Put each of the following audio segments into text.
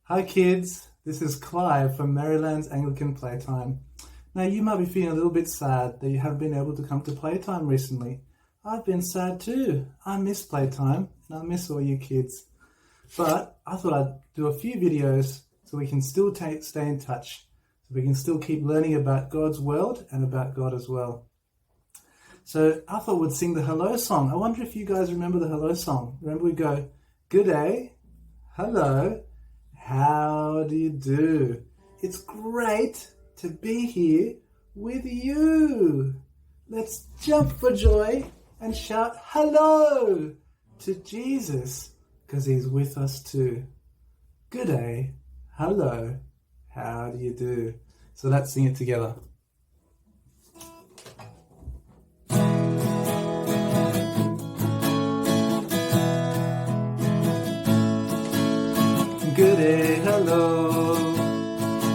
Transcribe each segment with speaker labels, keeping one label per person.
Speaker 1: Hi kids, this is Clive from Maryland's Anglican Playtime. Now you might be feeling a little bit sad that you haven't been able to come to Playtime recently. I've been sad too. I miss Playtime and I miss all you kids. But I thought I'd do a few videos so we can still stay in touch, so we can still keep learning about God's world and about God as well. So I thought we'd sing the hello song. I wonder if you guys remember the hello song. Remember we go, good day, hello, how do you do? It's great to be here with you. Let's jump for joy and shout hello to Jesus because he's with us too. Good day, hello, how do you do? So let's sing it together. Good day, hello,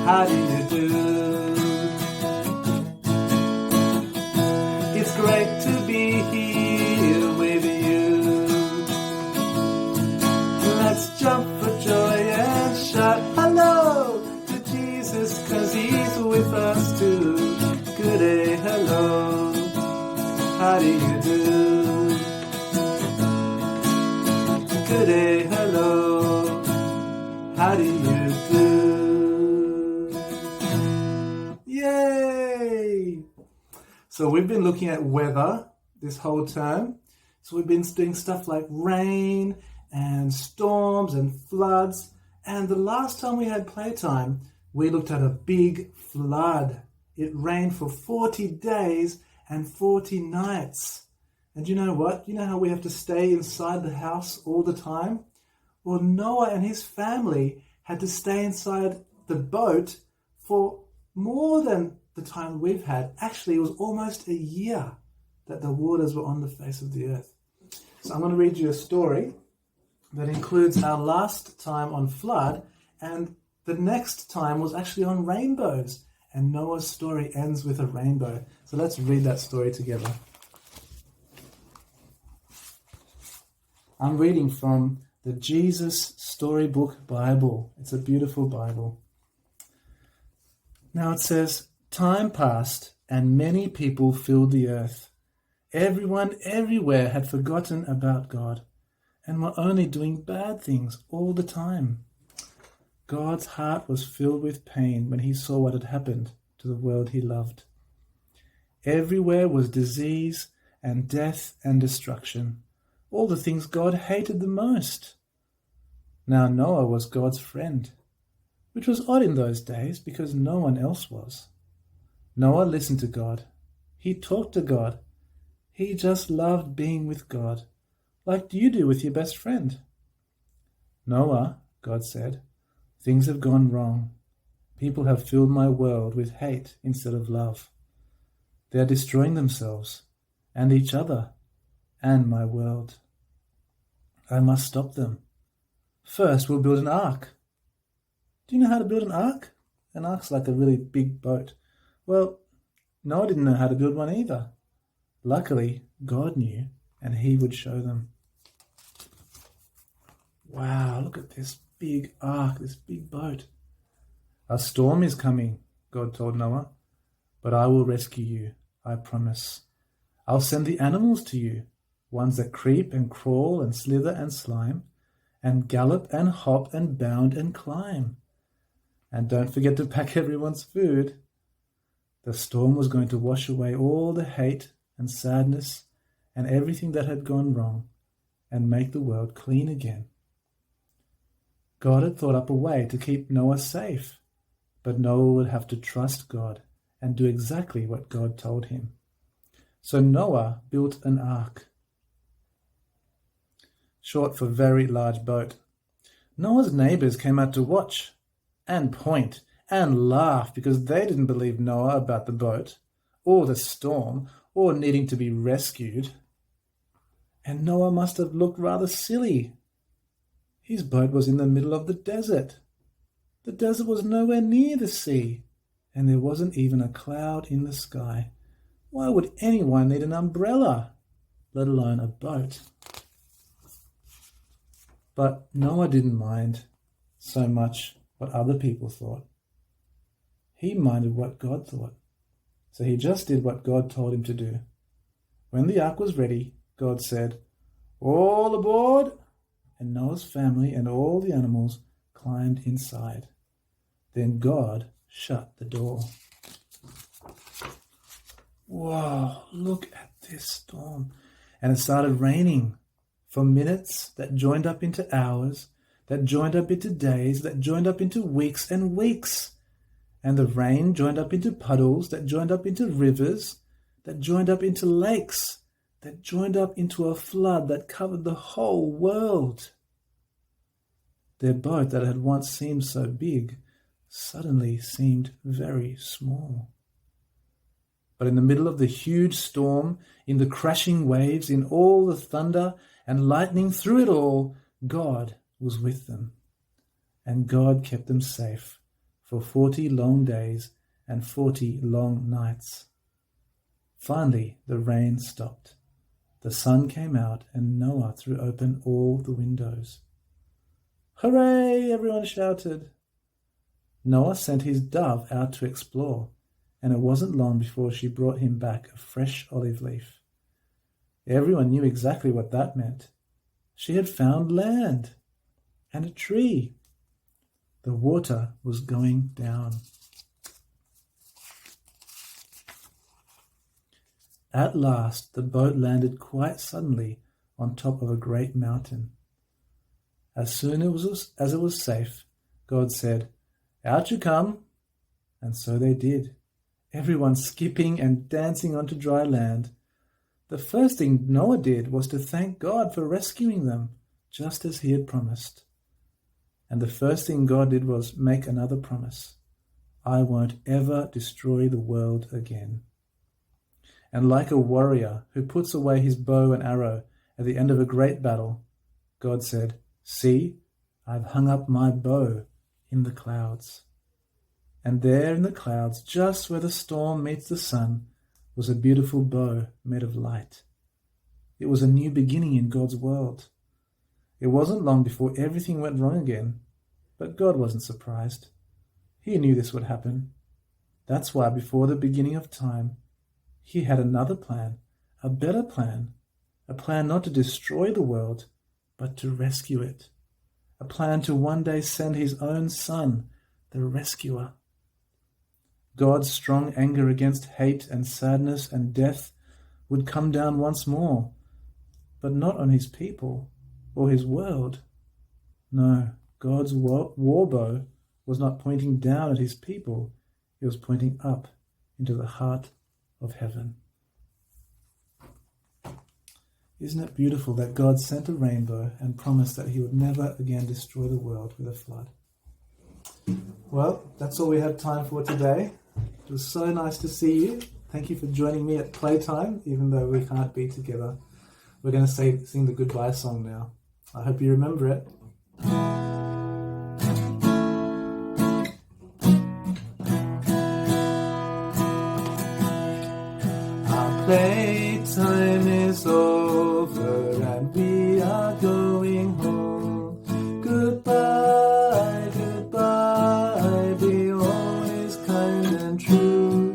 Speaker 1: how do you do? It's great to be here with you. Let's jump for joy and shout hello to Jesus, 'cause he's with us too. Good day, hello, how do you do? Good day, hello, how do you do? Yay! So we've been looking at weather this whole term. So we've been doing stuff like rain and storms and floods. And the last time we had Playtime, we looked at a big flood. It rained for 40 days and 40 nights. And you know what? You know how we have to stay inside the house all the time? Well, Noah and his family had to stay inside the boat for more than the time we've had. Actually, it was almost a year that the waters were on the face of the earth. So I'm going to read you a story that includes our last time on flood, and the next time was actually on rainbows. And Noah's story ends with a rainbow. So let's read that story together. I'm reading from the Jesus Storybook Bible. It's a beautiful Bible. Now it says, time passed and many people filled the earth. Everyone everywhere had forgotten about God and were only doing bad things all the time. God's heart was filled with pain when he saw what had happened to the world he loved. Everywhere was disease and death and destruction. All the things God hated the most. Now Noah was God's friend, which was odd in those days because no one else was. Noah listened to God. He talked to God. He just loved being with God, like you do with your best friend. Noah, God said, things have gone wrong. People have filled my world with hate instead of love. They are destroying themselves and each other and my world. I must stop them. First, we'll build an ark. Do you know how to build an ark? An ark's like a really big boat. Well, Noah didn't know how to build one either. Luckily, God knew, and he would show them. Wow, look at this big ark, this big boat. A storm is coming, God told Noah, but I will rescue you, I promise. I'll send the animals to you, ones that creep and crawl and slither and slime, and gallop and hop and bound and climb. And don't forget to pack everyone's food. The storm was going to wash away all the hate and sadness and everything that had gone wrong and make the world clean again. God had thought up a way to keep Noah safe, but Noah would have to trust God and do exactly what God told him. So Noah built an ark, short for very large boat. Noah's neighbors came out to watch and point and laugh because they didn't believe Noah about the boat or the storm or needing to be rescued. And Noah must have looked rather silly. His boat was in the middle of the desert. The desert was nowhere near the sea, and there wasn't even a cloud in the sky. Why would anyone need an umbrella, let alone a boat? But Noah didn't mind so much what other people thought. He minded what God thought. So he just did what God told him to do. When the ark was ready, God said, "All aboard!" And Noah's family and all the animals climbed inside. Then God shut the door. Whoa, look at this storm. And it started raining for minutes that joined up into hours, that joined up into days, that joined up into weeks and weeks. And the rain joined up into puddles, that joined up into rivers, that joined up into lakes, that joined up into a flood that covered the whole world. Their boat that had once seemed so big suddenly seemed very small. But in the middle of the huge storm, in the crashing waves, in all the thunder and lightning through it all, God was with them. And God kept them safe for 40 long days and 40 long nights. Finally, the rain stopped. The sun came out and Noah threw open all the windows. "Hooray!" everyone shouted. Noah sent his dove out to explore, and it wasn't long before she brought him back a fresh olive leaf. Everyone knew exactly what that meant. She had found land and a tree. The water was going down. At last, the boat landed quite suddenly on top of a great mountain. As soon as it was safe, God said, "Out you come." And so they did, everyone skipping and dancing onto dry land. The first thing Noah did was to thank God for rescuing them, just as he had promised. And the first thing God did was make another promise. "I won't ever destroy the world again." And like a warrior who puts away his bow and arrow at the end of a great battle, God said, "See, I've hung up my bow in the clouds." And there in the clouds, just where the storm meets the sun, was a beautiful bow made of light. It was a new beginning in God's world. It wasn't long before everything went wrong again, but God wasn't surprised. He knew this would happen. That's why before the beginning of time, he had another plan, a better plan, a plan not to destroy the world, but to rescue it, a plan to one day send his own son, the rescuer. God's strong anger against hate and sadness and death would come down once more, but not on his people or his world. No, God's war bow was not pointing down at his people, it was pointing up into the heart of heaven. Isn't it beautiful that God sent a rainbow and promised that he would never again destroy the world with a flood? Well, that's all we have time for today. It was so nice to see you. Thank you for joining me at Playtime, even though we can't be together. We're going to sing the goodbye song now. I hope you remember it. Our playtime is over and we are going home. Goodbye, goodbye, be always kind and true.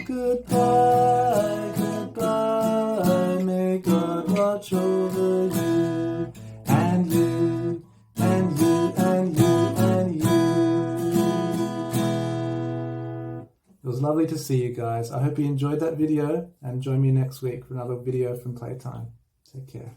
Speaker 1: Goodbye, goodbye, may God watch over you, and you, and you, and you, and you. It was lovely to see you guys. I hope you enjoyed that video and join me next week for another video from Playtime. Take care.